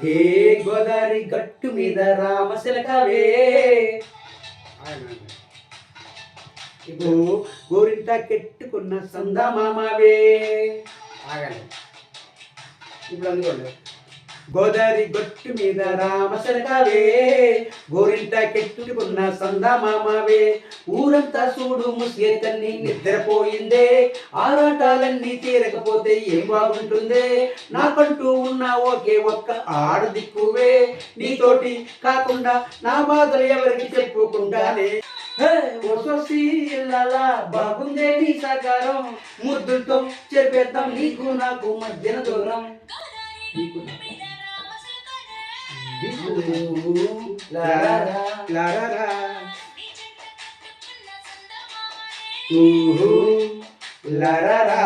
హే గోదారి గట్టు మీద రామశిలకవే ఇప్పుడు గోరింట కెట్టుకున్న సందమామవే ఆగండి. ఇప్పుడు అందుకోండి. గోదావరి గట్టు మీద రామశిలకవే గోరింట కెట్టుకున్న సందమామవే ఊరంతా చూడు ముసిగే తన్ని నిద్రపోయిందే ఆరాటాలన్నీ తీరకపోతే ఏం బాగుంటుందే నాకంటూ ఉన్న ఒకే ఒక్క ఆడదిక్కువే నీతోటి కాకుండా నా బాధలు ఎవరికి చెప్పుకుంటానే బాగుందే నీ సాకారం ముద్దులతో చెప్పేద్దాం నీకు నాకు మధ్యన దూరం లారా